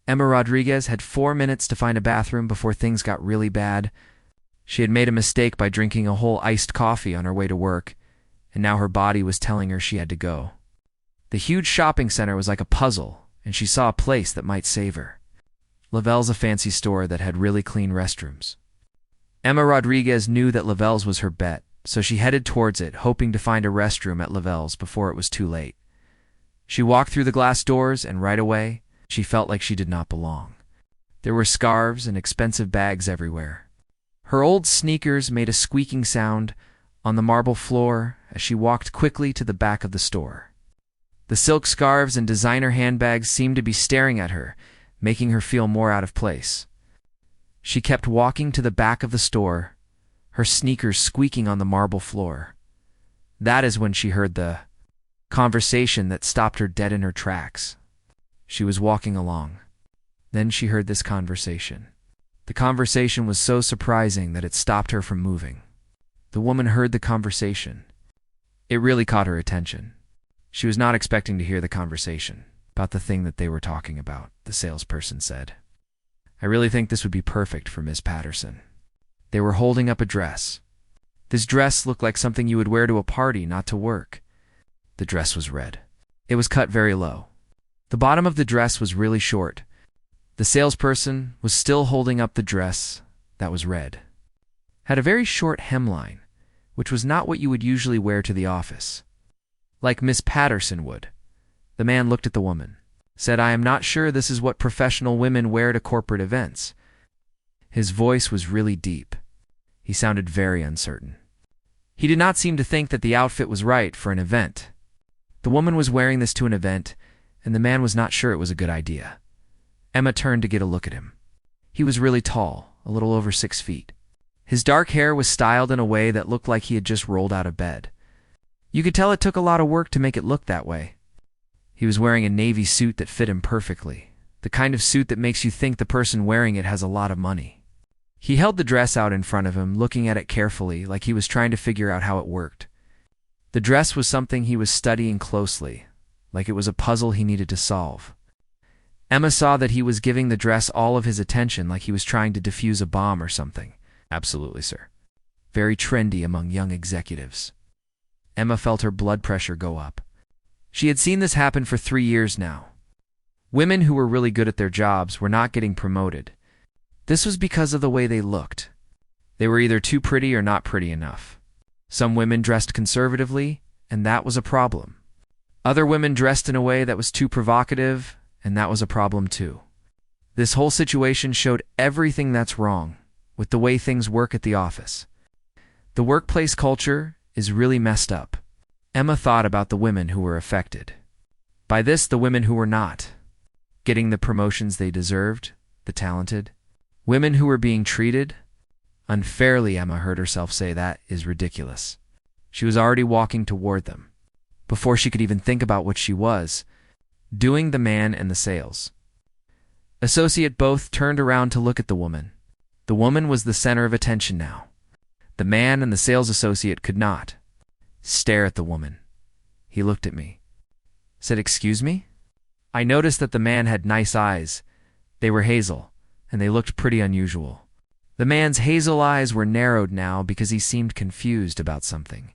Emma Rodriguez had 4 minutes to find a bathroom before things got really bad. She had made a mistake by drinking a whole iced coffee on her way to work, and now her body was telling her she had to go. The huge shopping center was like a puzzle, and she saw a place that might save her. Lavelle's a fancy store that had really clean restrooms. Emma Rodriguez knew that Lavelle's was her bet, so she headed towards it, hoping to find a restroom at Lavelle's before it was too late. She walked through the glass doors, and right away, she felt like she did not belong. There were scarves and expensive bags everywhere. Her old sneakers made a squeaking sound on the marble floor as she walked quickly to the back of the store. The silk scarves and designer handbags seemed to be staring at her, making her feel more out of place. She kept walking to the back of the store, her sneakers squeaking on the marble floor. That is when she heard the conversation that stopped her dead in her tracks. She was walking along. Then she heard this conversation. The conversation was so surprising that it stopped her from moving. The woman heard the conversation. It really caught her attention. She was not expecting to hear the conversation about the thing that they were talking about, the salesperson said. I really think this would be perfect for Ms. Patterson. They were holding up a dress. This dress looked like something you would wear to a party, not to work. The dress was red. It was cut very low. The bottom of the dress was really short. The salesperson was still holding up the dress that was red. Had a very short hemline, which was not what you would usually wear to the office. Like Miss Patterson would. The man looked at the woman, said, I am not sure this is what professional women wear to corporate events. His voice was really deep. He sounded very uncertain. He did not seem to think that the outfit was right for an event. The woman was wearing this to an event, and the man was not sure it was a good idea. Emma turned to get a look at him. He was really tall, a little over 6 feet. His dark hair was styled in a way that looked like he had just rolled out of bed. You could tell it took a lot of work to make it look that way. He was wearing a navy suit that fit him perfectly, the kind of suit that makes you think the person wearing it has a lot of money. He held the dress out in front of him, looking at it carefully, like he was trying to figure out how it worked. The dress was something he was studying closely, like it was a puzzle he needed to solve. Emma saw that he was giving the dress all of his attention, like he was trying to defuse a bomb or something. Absolutely, sir. Very trendy among young executives. Emma felt her blood pressure go up. She had seen this happen for 3 years now. Women who were really good at their jobs were not getting promoted. This was because of the way they looked. They were either too pretty or not pretty enough. Some women dressed conservatively, and that was a problem. Other women dressed in a way that was too provocative, and that was a problem too. This whole situation showed everything that's wrong with the way things work at the office. The workplace culture is really messed up. Emma thought about the women who were affected. By this, the women who were not getting the promotions they deserved, the talented. Women who were being treated unfairly, Emma heard herself say, that is ridiculous. She was already walking toward them. Before she could even think about what she was doing, the man and the sales associate both turned around to look at the woman. The woman was the center of attention now. The man and the sales associate could not stare at the woman. He looked at me. Said, excuse me? I noticed that the man had nice eyes. They were hazel, and they looked pretty unusual. The man's hazel eyes were narrowed now because he seemed confused about something.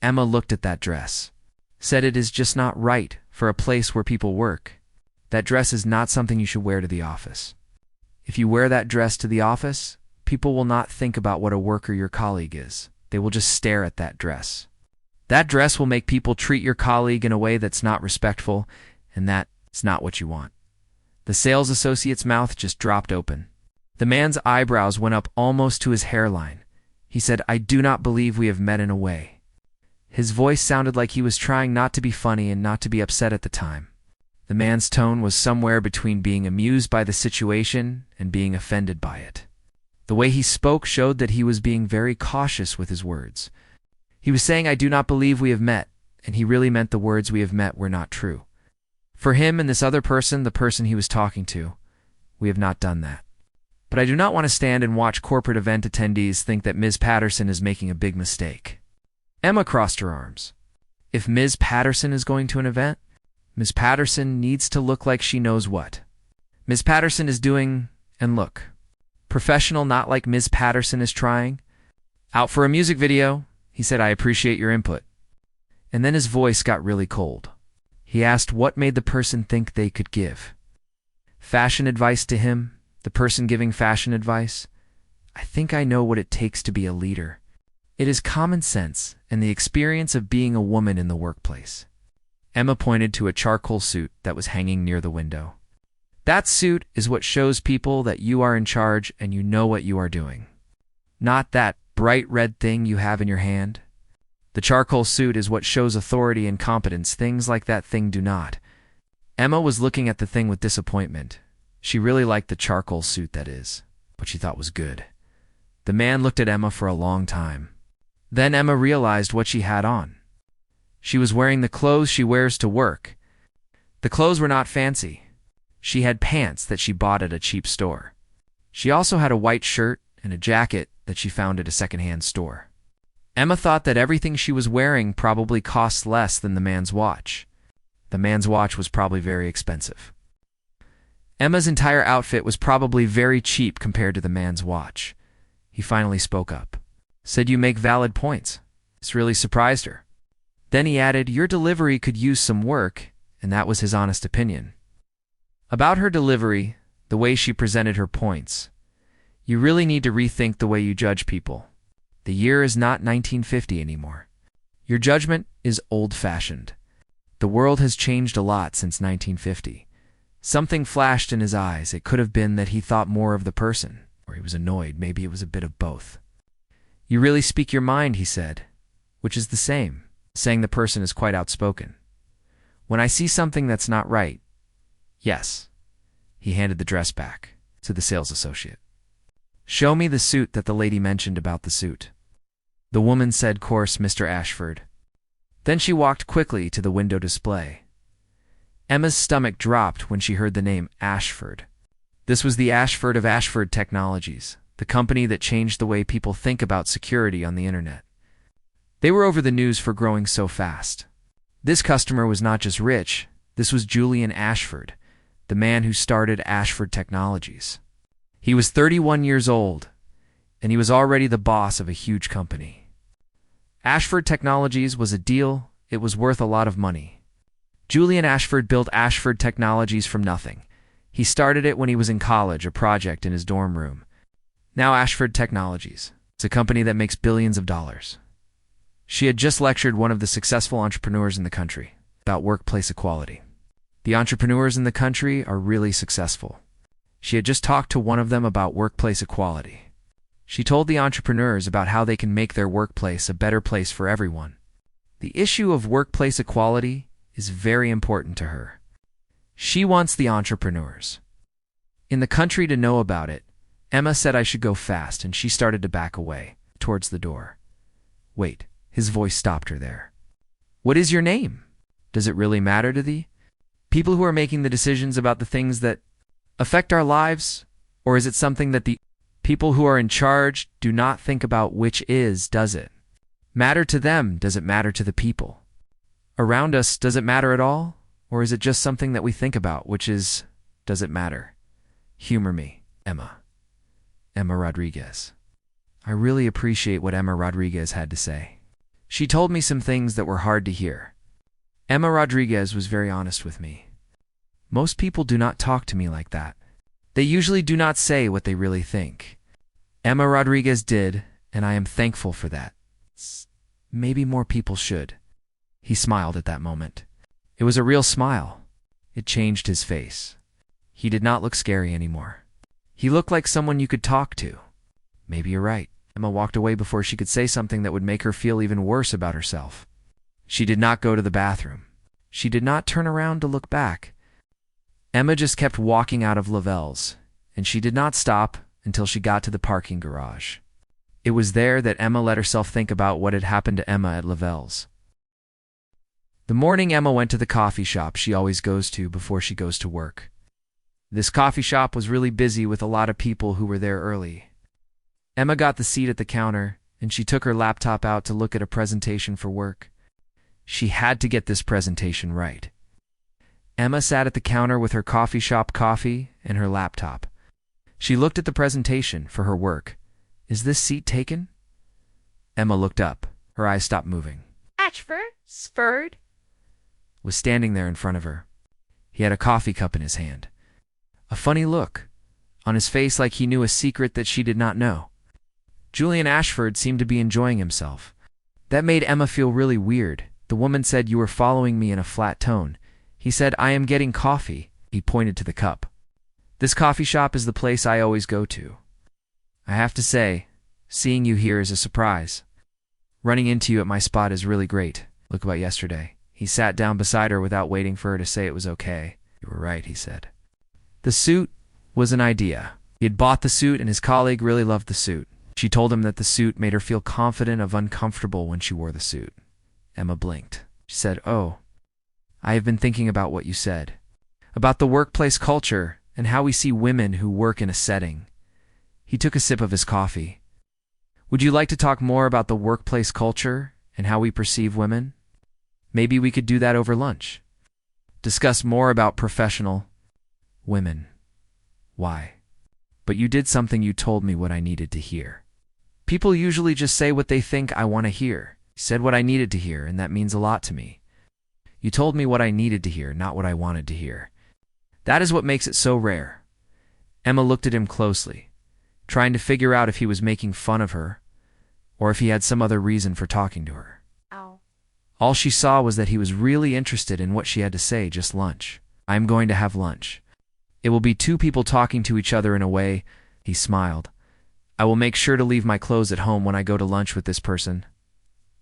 Emma looked at that dress. Said, it is just not right for a place where people work. That dress is not something you should wear to the office. If you wear that dress to the office, people will not think about what a worker your colleague is. They will just stare at that dress. That dress will make people treat your colleague in a way that's not respectful, and that's not what you want. The sales associate's mouth just dropped open. The man's eyebrows went up almost to his hairline. He said, I do not believe we have met in a way. His voice sounded like he was trying not to be funny and not to be upset at the time. The man's tone was somewhere between being amused by the situation and being offended by it. The way he spoke showed that he was being very cautious with his words. He was saying, I do not believe we have met, and he really meant the words we have met were not true. For him and this other person, the person he was talking to, we have not done that. But I do not want to stand and watch corporate event attendees think that Ms. Patterson is making a big mistake. Emma crossed her arms. If Ms. Patterson is going to an event, Ms. Patterson needs to look like she knows what. Ms. Patterson is doing, and look, professional, not like Ms. Patterson is trying. Out for a music video, he said, I appreciate your input. And then his voice got really cold. He asked what made the person think they could give fashion advice to him, the person giving fashion advice. I think I know what it takes to be a leader. It is common sense and the experience of being a woman in the workplace. Emma pointed to a charcoal suit that was hanging near the window. That suit is what shows people that you are in charge and you know what you are doing. Not that bright red thing you have in your hand. The charcoal suit is what shows authority and competence. Things like that thing do not. Emma was looking at the thing with disappointment. She really liked the charcoal suit, that is, what she thought was good. The man looked at Emma for a long time. Then Emma realized what she had on. She was wearing the clothes she wears to work. The clothes were not fancy. She had pants that she bought at a cheap store. She also had a white shirt and a jacket that she found at a secondhand store. Emma thought that everything she was wearing probably cost less than the man's watch. The man's watch was probably very expensive. Emma's entire outfit was probably very cheap compared to the man's watch. He finally spoke up. Said, you make valid points. This really surprised her. Then he added, your delivery could use some work, and that was his honest opinion. About her delivery, the way she presented her points. You really need to rethink the way you judge people. The year is not 1950 anymore. Your judgment is old-fashioned. The world has changed a lot since 1950. Something flashed in his eyes. It could have been that he thought more of the person, or he was annoyed. Maybe it was a bit of both. You really speak your mind, he said, which is the same, saying the person is quite outspoken. When I see something that's not right, yes. He handed the dress back to the sales associate. Show me the suit that the lady mentioned about the suit. The woman said, course, Mr. Ashford. Then she walked quickly to the window display. Emma's stomach dropped when she heard the name Ashford. This was the Ashford of Ashford Technologies, the company that changed the way people think about security on the internet. They were over the news for growing so fast. This customer was not just rich, this was Julian Ashford, the man who started Ashford Technologies. He was 31 years old, and he was already the boss of a huge company. Ashford Technologies was a deal. It was worth a lot of money. Julian Ashford built Ashford Technologies from nothing. He started it when he was in college, a project in his dorm room. Now Ashford Technologies. It's a company that makes billions of dollars. She had just lectured one of the successful entrepreneurs in the country about workplace equality. The entrepreneurs in the country are really successful. She had just talked to one of them about workplace equality. She told the entrepreneurs about how they can make their workplace a better place for everyone. The issue of workplace equality is very important to her. She wants the entrepreneurs in the country to know about it. Emma said I should go fast, and she started to back away towards the door. Wait, his voice stopped her there. What is your name? Does it really matter to the people who are making the decisions about the things that affect our lives? Or is it something that the people who are in charge do not think about, which is, does it matter to them? Does it matter to the people around us? Does it matter at all? Or is it just something that we think about, which is, does it matter? Humor me, Emma. Emma Rodriguez. I really appreciate what Emma Rodriguez had to say. She told me some things that were hard to hear. Emma Rodriguez was very honest with me. Most people do not talk to me like that. They usually do not say what they really think. Emma Rodriguez did, and I am thankful for that. Maybe more people should. He smiled at that moment. It was a real smile. It changed his face. He did not look scary anymore. He looked like someone you could talk to. Maybe you're right. Emma walked away before she could say something that would make her feel even worse about herself. She did not go to the bathroom. She did not turn around to look back. Emma just kept walking out of Lavelle's, and she did not stop until she got to the parking garage. It was there that Emma let herself think about what had happened to Emma at Lavelle's. The morning Emma went to the coffee shop she always goes to before she goes to work. This coffee shop was really busy with a lot of people who were there early. Emma got the seat at the counter, and she took her laptop out to look at a presentation for work. She had to get this presentation right. Emma sat at the counter with her coffee shop coffee and her laptop. She looked at the presentation for her work. Is this seat taken? Emma looked up. Her eyes stopped moving. Ashford Was standing there in front of her. He had a coffee cup in his hand. A funny look on his face, like he knew a secret that she did not know. Julian Ashford seemed to be enjoying himself. That made Emma feel really weird. The woman said, "You were following me," in a flat tone. He said, "I am getting coffee." He pointed to the cup. "This coffee shop is the place I always go to. I have to say, seeing you here is a surprise. Running into you at my spot is really great. Look about yesterday." He sat down beside her without waiting for her to say it was okay. "You were right," he said. The suit was an idea. He had bought the suit, and his colleague really loved the suit. She told him that the suit made her feel confident of uncomfortable when she wore the suit. Emma blinked. She said, "Oh, I have been thinking about what you said, about the workplace culture and how we see women who work in a setting." He took a sip of his coffee. "Would you like to talk more about the workplace culture and how we perceive women? Maybe we could do that over lunch. Discuss more about professional women. Why? But you did something. You told me what I needed to hear. People usually just say what they think I want to hear." You said what I needed to hear, and that means a lot to me. You told me what I needed to hear, not what I wanted to hear. That is what makes it so rare. Emma looked at him closely, trying to figure out if he was making fun of her or if he had some other reason for talking to her. Ow. All she saw was that he was really interested in what she had to say. "Just lunch. I am going to have lunch. It will be two people talking to each other in a way." He smiled. "I will make sure to leave my clothes at home when I go to lunch with this person."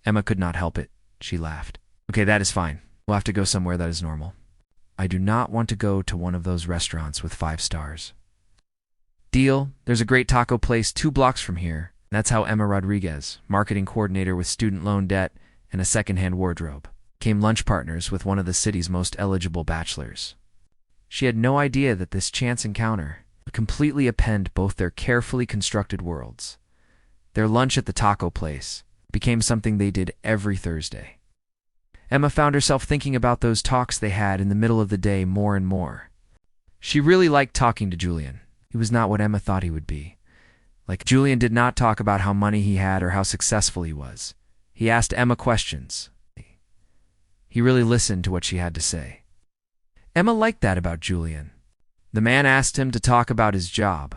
Emma could not help it. She laughed. "Okay, that is fine. We'll have to go somewhere that is normal. I do not want to go to one of those restaurants with 5 stars. Deal. There's a great taco place 2 blocks from here." That's how Emma Rodriguez, marketing coordinator with student loan debt and a second-hand wardrobe, became lunch partners with one of the city's most eligible bachelors. She had no idea that this chance encounter would completely upend both their carefully constructed worlds. Their lunch at the taco place became something they did every Thursday. Emma found herself thinking about those talks they had in the middle of the day more and more. She really liked talking to Julian. He was not what Emma thought he would be. Julian did not talk about how money he had or how successful he was. He asked Emma questions. He really listened to what she had to say. Emma liked that about Julian. The man asked him to talk about his job.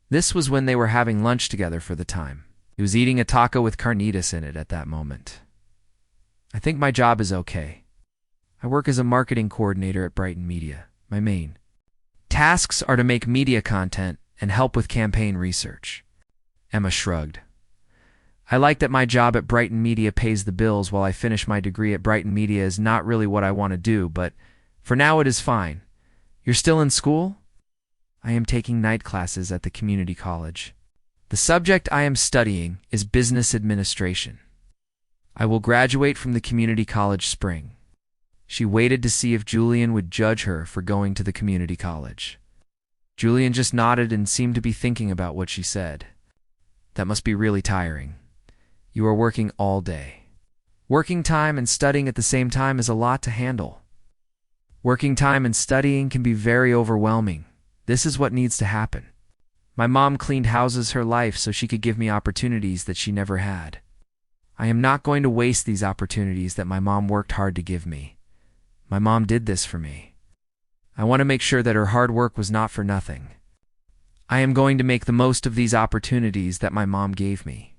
This was when they were having lunch together for the time. He was eating a taco with carnitas in it at that moment. "I think my job is okay. I work as a marketing coordinator at Brighton Media. My main tasks are to make media content and help with campaign research." Emma shrugged. "I like that my job at Brighton Media pays the bills while I finish my degree at Brighton Media is not really what I want to do, but for now it is fine. You're still in school?" "I am taking night classes at the community college. The subject I am studying is business administration. I will graduate from the community college spring." She waited to see if Julian would judge her for going to the community college. Julian just nodded and seemed to be thinking about what she said. "That must be really tiring. You are working all day. Working time and studying at the same time is a lot to handle. Working time and studying can be very overwhelming. This is what needs to happen. My mom cleaned houses her life so she could give me opportunities that she never had. I am not going to waste these opportunities that my mom worked hard to give me. My mom did this for me. I want to make sure that her hard work was not for nothing. I am going to make the most of these opportunities that my mom gave me."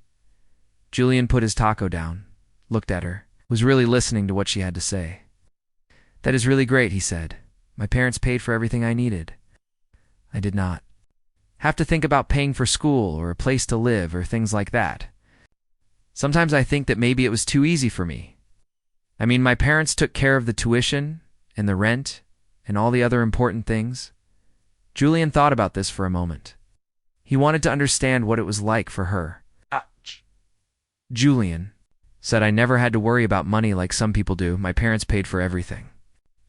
Julian put his taco down, looked at her, was really listening to what she had to say. "That is really great," he said. "My parents paid for everything I needed. I did not have to think about paying for school or a place to live or things like that. Sometimes I think that maybe it was too easy for me. I mean, my parents took care of the tuition and the rent and all the other important things." Julian thought about this for a moment. He wanted to understand what it was like for her. Julian said, "I never had to worry about money like some people do. My parents paid for everything."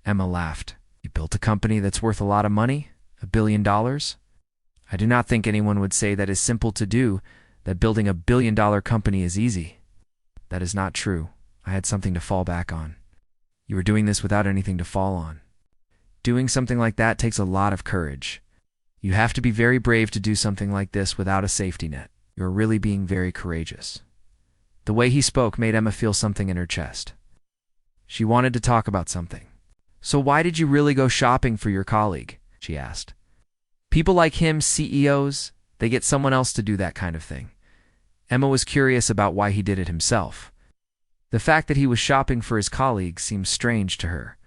Emma laughed. "You built a company that's worth a lot of money? $1 billion? I do not think anyone would say that is simple to do, that building $1 billion company is easy. That is not true. I had something to fall back on. You were doing this without anything to fall on. Doing something like that takes a lot of courage. You have to be very brave to do something like this without a safety net. You're really being very courageous. The way he spoke made Emma feel something in her chest. She wanted to talk about something. So why did you really go shopping for your colleague? She asked. People like him, CEOs, they get someone else to do that kind of thing. Emma was curious about why he did it himself. The fact that he was shopping for his colleague seemed strange to her.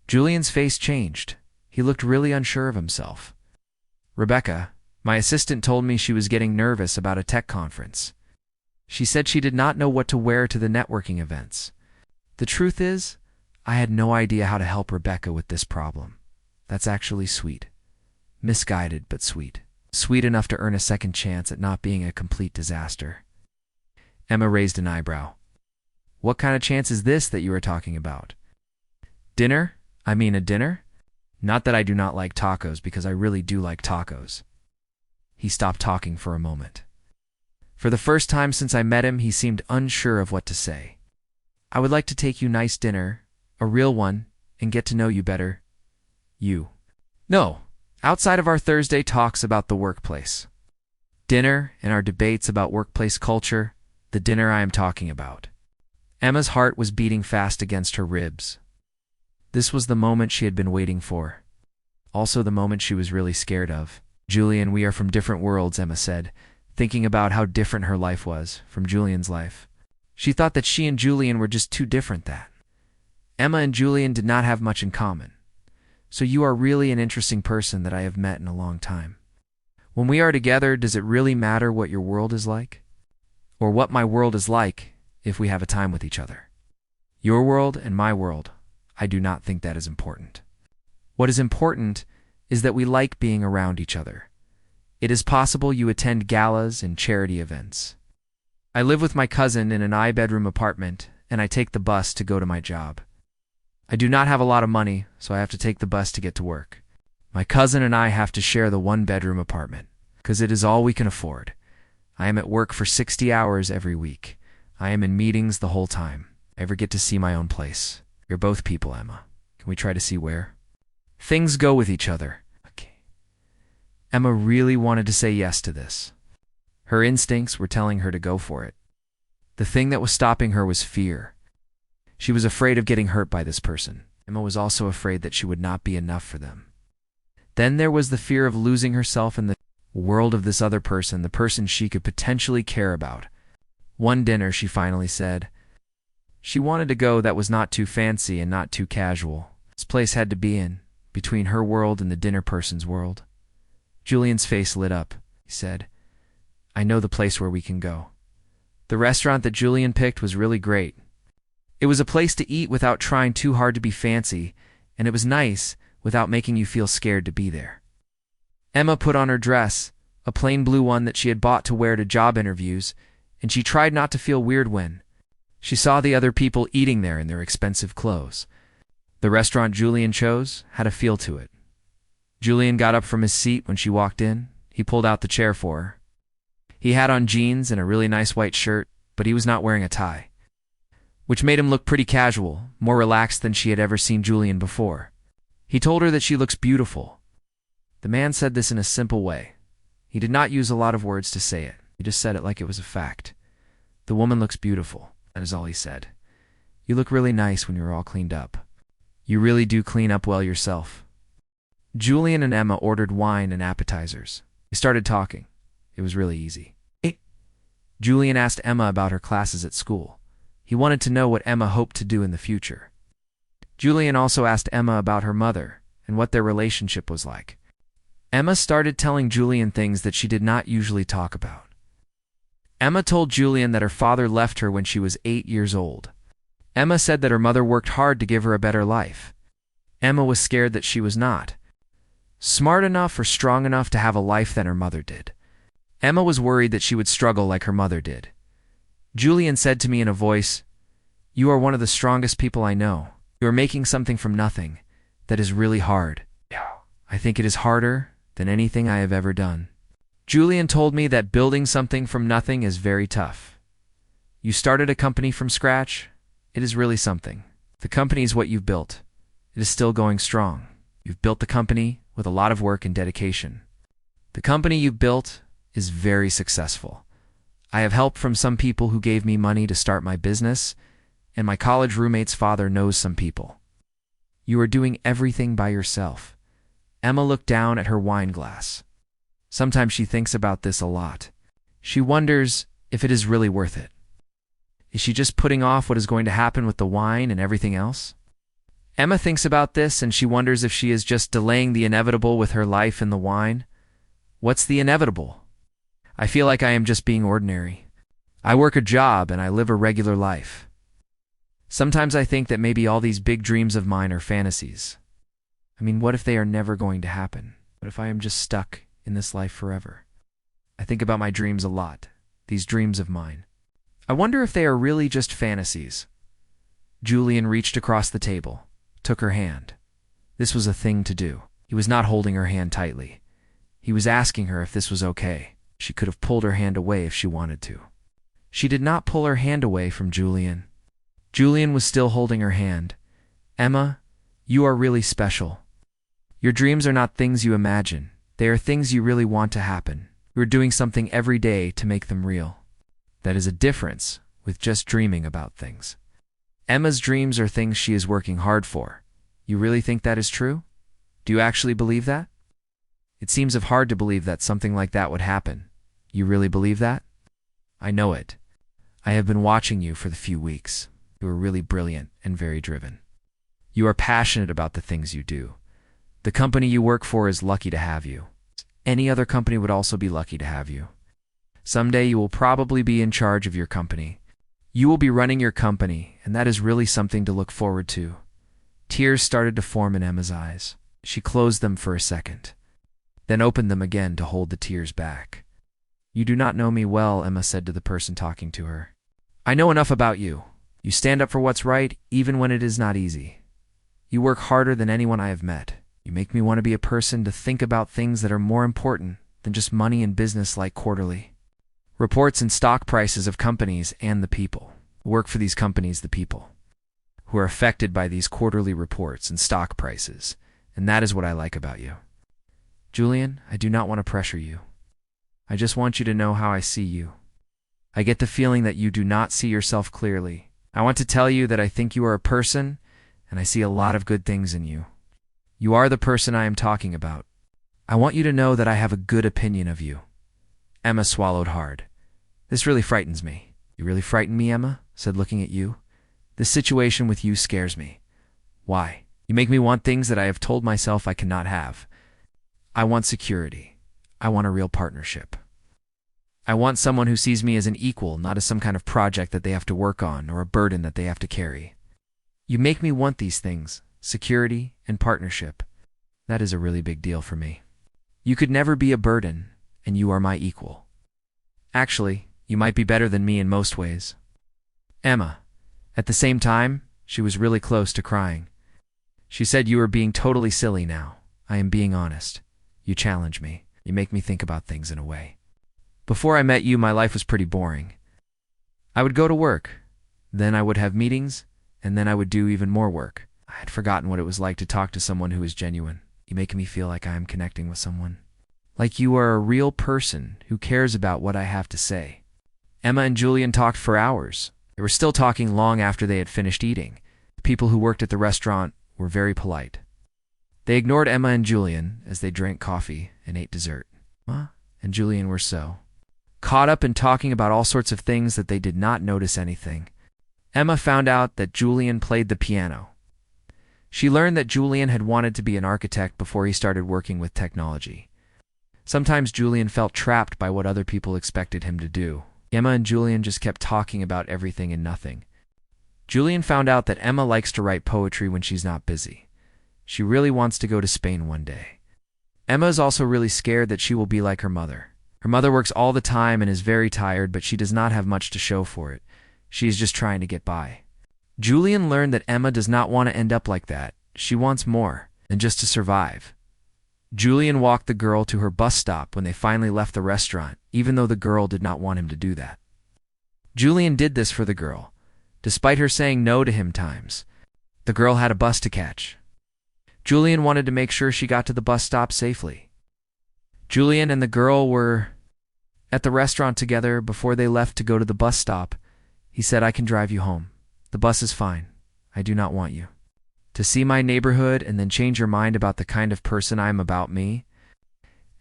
Julian's face changed. He looked really unsure of himself. Rebecca, my assistant, told me she was getting nervous about a tech conference. She said she did not know what to wear to the networking events. The truth is, I had no idea how to help Rebecca with this problem. That's actually sweet. Misguided, but sweet. Sweet enough to earn a second chance at not being a complete disaster. Emma raised an eyebrow. What kind of chance is this that you are talking about? Dinner? I mean a dinner? Not that I do not like tacos, because I really do like tacos. He stopped talking for a moment. For the first time since I met him, he seemed unsure of what to say. I would like to take you nice dinner, a real one, and get to know you better. You. No, outside of our Thursday talks about the workplace. Dinner and our debates about workplace culture, the dinner I am talking about. Emma's heart was beating fast against her ribs. This was the moment she had been waiting for. Also the moment she was really scared of. Julian, we are from different worlds, Emma said, thinking about how different her life was from Julian's life. She thought that she and Julian were just too different that. Emma and Julian did not have much in common. So you are really an interesting person that I have met in a long time. When we are together, does it really matter what your world is like? Or what my world is like if we have a time with each other? Your world and my world, I do not think that is important. What is important is that we like being around each other. It is possible you attend galas and charity events. I live with my cousin in an I-bedroom apartment, and I take the bus to go to my job. I do not have a lot of money, so I have to take the bus to get to work. My cousin and I have to share the one-bedroom apartment, because it is all we can afford. I am at work for 60 hours every week. I am in meetings the whole time. I never get to see my own place. You're both people, Emma. Can we try to see where? Things go with each other. Okay. Emma really wanted to say yes to this. Her instincts were telling her to go for it. The thing that was stopping her was fear. She was afraid of getting hurt by this person. Emma was also afraid that she would not be enough for them. Then there was the fear of losing herself in the world of this other person, the person she could potentially care about. One dinner, she finally said. She wanted to go that was not too fancy and not too casual. This place had to be in, between her world and the dinner person's world. Julian's face lit up. He said, I know the place where we can go. The restaurant that Julian picked was really great. It was a place to eat without trying too hard to be fancy, and it was nice without making you feel scared to be there. Emma put on her dress, a plain blue one that she had bought to wear to job interviews, and she tried not to feel weird when she saw the other people eating there in their expensive clothes. The restaurant Julian chose had a feel to it. Julian got up from his seat when she walked in. He pulled out the chair for her. He had on jeans and a really nice white shirt, but he was not wearing a tie, which made him look pretty casual, more relaxed than she had ever seen Julian before. He told her that she looks beautiful. The man said this in a simple way. He did not use a lot of words to say it. He just said it like it was a fact. The woman looks beautiful. That is all he said. You look really nice when you're all cleaned up. You really do clean up well yourself. Julian and Emma ordered wine and appetizers. They started talking. It was really easy. Julian asked Emma about her classes at school. He wanted to know what Emma hoped to do in the future. Julian also asked Emma about her mother and what their relationship was like. Emma started telling Julian things that she did not usually talk about. Emma told Julian that her father left her when she was 8 years old. Emma said that her mother worked hard to give her a better life. Emma was scared that she was not smart enough or strong enough to have a life that her mother did. Emma was worried that she would struggle like her mother did. Julian said to me in a voice, You are one of the strongest people I know. You are making something from nothing. That is really hard. I think it is harder than anything I have ever done. Julian told me that building something from nothing is very tough. You started a company from scratch. It is really something. The company is what you've built. It is still going strong. You've built the company with a lot of work and dedication. The company you've built is very successful. I have help from some people who gave me money to start my business, and my college roommate's father knows some people. You are doing everything by yourself. Emma looked down at her wine glass. Sometimes she thinks about this a lot. She wonders if it is really worth it. Is she just putting off what is going to happen with the wine and everything else? Emma thinks about this and she wonders if she is just delaying the inevitable with her life and the wine. What's the inevitable? I feel like I am just being ordinary. I work a job and I live a regular life. Sometimes I think that maybe all these big dreams of mine are fantasies. I mean, what if they are never going to happen? What if I am just stuck in this life forever? I think about my dreams a lot, these dreams of mine. I wonder if they are really just fantasies. Julian reached across the table, took her hand. This was a thing to do. He was not holding her hand tightly. He was asking her if this was okay. She could have pulled her hand away if she wanted to. She did not pull her hand away from Julian. Julian was still holding her hand. Emma, you are really special. Your dreams are not things you imagine. They are things you really want to happen. You are doing something every day to make them real. That is a difference with just dreaming about things. Emma's dreams are things she is working hard for. You really think that is true? Do you actually believe that? It seems hard to believe that something like that would happen. You really believe that? I know it. I have been watching you for the few weeks. You are really brilliant and very driven. You are passionate about the things you do. The company you work for is lucky to have you. Any other company would also be lucky to have you. Someday you will probably be in charge of your company. You will be running your company, and that is really something to look forward to. Tears started to form in Emma's eyes. She closed them for a second, then opened them again to hold the tears back. You do not know me well, Emma said to the person talking to her. I know enough about you. You stand up for what's right, even when it is not easy. You work harder than anyone I have met. You make me want to be a person to think about things that are more important than just money and business like quarterly reports and stock prices of companies and the people who work for these companies, the people who are affected by these quarterly reports and stock prices. And that is what I like about you. Julian, I do not want to pressure you. I just want you to know how I see you. I get the feeling that you do not see yourself clearly. I want to tell you that I think you are a person, and I see a lot of good things in you. You are the person I am talking about. I want you to know that I have a good opinion of you. Emma swallowed hard. This really frightens me. You really frighten me, Emma? Said looking at you. This situation with you scares me. Why? You make me want things that I have told myself I cannot have. I want security. I want a real partnership. I want someone who sees me as an equal, not as some kind of project that they have to work on or a burden that they have to carry. You make me want these things, security and partnership. That is a really big deal for me. You could never be a burden, and you are my equal. Actually, you might be better than me in most ways. Emma. At the same time, she was really close to crying. She said, you are being totally silly now. I am being honest. You challenge me. You make me think about things in a way. Before I met you, my life was pretty boring. I would go to work, then I would have meetings, and then I would do even more work. I had forgotten what it was like to talk to someone who is genuine. You make me feel like I am connecting with someone. Like you are a real person who cares about what I have to say. Emma and Julian talked for hours. They were still talking long after they had finished eating. The people who worked at the restaurant were very polite. They ignored Emma and Julian as they drank coffee and ate dessert. Emma and Julian were so caught up in talking about all sorts of things that they did not notice anything. Emma found out that Julian played the piano. She learned that Julian had wanted to be an architect before he started working with technology. Sometimes Julian felt trapped by what other people expected him to do. Emma and Julian just kept talking about everything and nothing. Julian found out that Emma likes to write poetry when she's not busy. She really wants to go to Spain one day. Emma is also really scared that she will be like her mother. Her mother works all the time and is very tired, but she does not have much to show for it. She is just trying to get by. Julian learned that Emma does not want to end up like that. She wants more than just to survive. Julian walked the girl to her bus stop when they finally left the restaurant, even though the girl did not want him to do that. Julian did this for the girl, despite her saying no to him times. The girl had a bus to catch. Julian wanted to make sure she got to the bus stop safely. Julian and the girl were at the restaurant together before they left to go to the bus stop. He said, "I can drive you home. The bus is fine. I do not want you to see my neighborhood and then change your mind about the kind of person I am about me.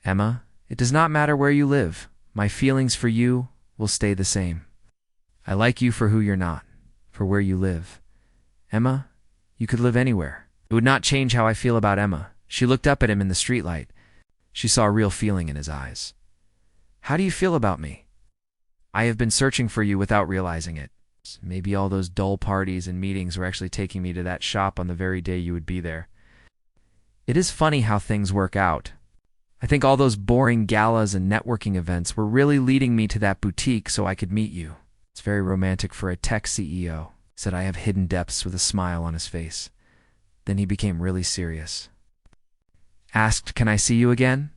Emma, it does not matter where you live. My feelings for you will stay the same. I like you for who you're not, for where you live. Emma, you could live anywhere. It would not change how I feel about Emma." She looked up at him in the streetlight. She saw a real feeling in his eyes. "How do you feel about me? I have been searching for you without realizing it. Maybe all those dull parties and meetings were actually taking me to that shop on the very day you would be there. It is funny how things work out. I think all those boring galas and networking events were really leading me to that boutique so I could meet you. It's very romantic for a tech CEO," said I have hidden depths with a smile on his face. Then he became really serious. Asked, "Can I see you again?"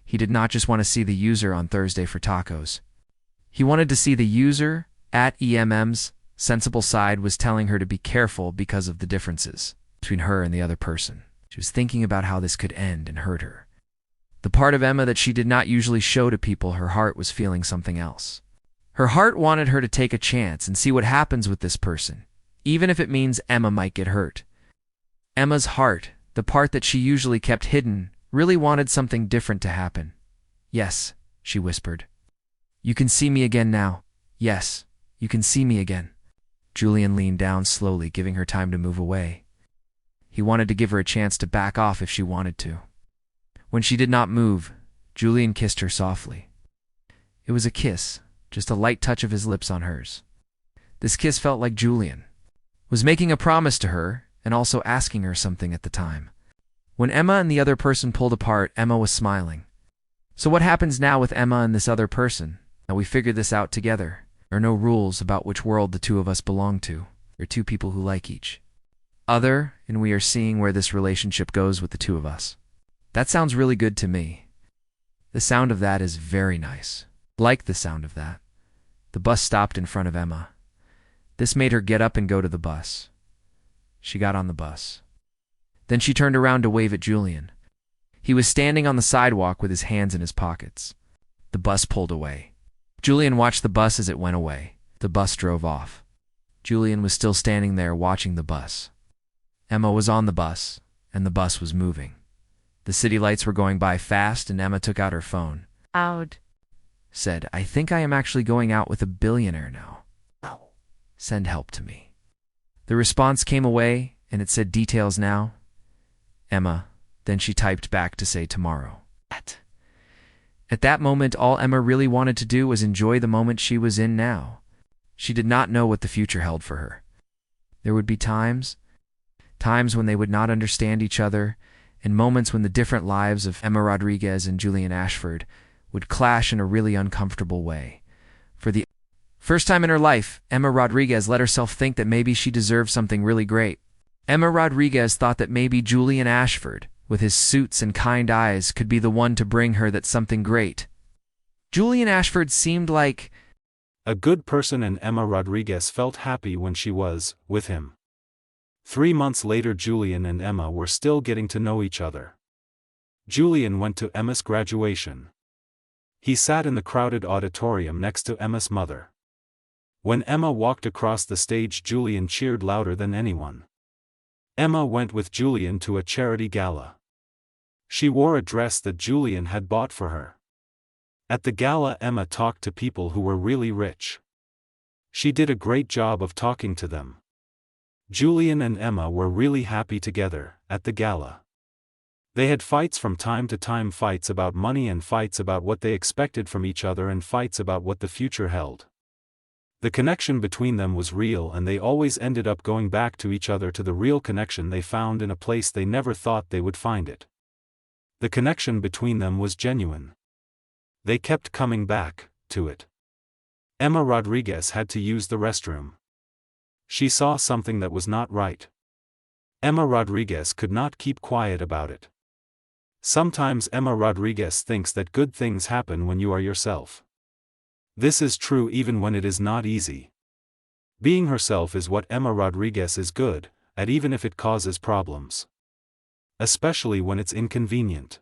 He did not just want to see the user on Thursday for tacos. He wanted to see the user at EMM's sensible side was telling her to be careful because of the differences between her and the other person. She was thinking about how this could end and hurt her. The part of Emma that she did not usually show to people, her heart was feeling something else. Her heart wanted her to take a chance and see what happens with this person, even if it means Emma might get hurt. Emma's heart, the part that she usually kept hidden, really wanted something different to happen. "Yes," she whispered. "You can see me again now. Yes, you can see me again." Julian leaned down slowly, giving her time to move away. He wanted to give her a chance to back off if she wanted to. When she did not move, Julian kissed her softly. It was a kiss, just a light touch of his lips on hers. This kiss felt like Julian was making a promise to her and also asking her something at the time. When Emma and the other person pulled apart, Emma was smiling. "So what happens now with Emma and this other person? Now we figured this out together. There are no rules about which world the two of us belong to. We're two people who like each other, and we are seeing where this relationship goes with the two of us." That sounds really good to me. The sound of that is very nice. Like the sound of that. The bus stopped in front of Emma. This made her get up and go to the bus. She got on the bus. Then she turned around to wave at Julian. He was standing on the sidewalk with his hands in his pockets. The bus pulled away. Julian watched the bus as it went away. The bus drove off. Julian was still standing there watching the bus. Emma was on the bus, and the bus was moving. The city lights were going by fast, and Emma took out her phone. Out. Said, "I think I am actually going out with a billionaire now. Send help to me." The response came away, and it said, "Details now." Emma. Then she typed back to say tomorrow. At that moment, all Emma really wanted to do was enjoy the moment she was in now. She did not know what the future held for her. There would be times when they would not understand each other, and moments when the different lives of Emma Rodriguez and Julian Ashford would clash in a really uncomfortable way. For the first time in her life, Emma Rodriguez let herself think that maybe she deserved something really great. Emma Rodriguez thought that maybe Julian Ashford, with his suits and kind eyes, could be the one to bring her that something great. Julian Ashford seemed like a good person, and Emma Rodriguez felt happy when she was with him. 3 months later, Julian and Emma were still getting to know each other. Julian went to Emma's graduation. He sat in the crowded auditorium next to Emma's mother. When Emma walked across the stage, Julian cheered louder than anyone. Emma went with Julian to a charity gala. She wore a dress that Julian had bought for her. At the gala, Emma talked to people who were really rich. She did a great job of talking to them. Julian and Emma were really happy together at the gala. They had fights from time to time, fights about money and fights about what they expected from each other and fights about what the future held. The connection between them was real, and they always ended up going back to each other, to the real connection they found in a place they never thought they would find it. The connection between them was genuine. They kept coming back to it. Emma Rodriguez had to use the restroom. She saw something that was not right. Emma Rodriguez could not keep quiet about it. Sometimes Emma Rodriguez thinks that good things happen when you are yourself. This is true even when it is not easy. Being herself is what Emma Rodriguez is good at, even if it causes problems. especially when it's inconvenient.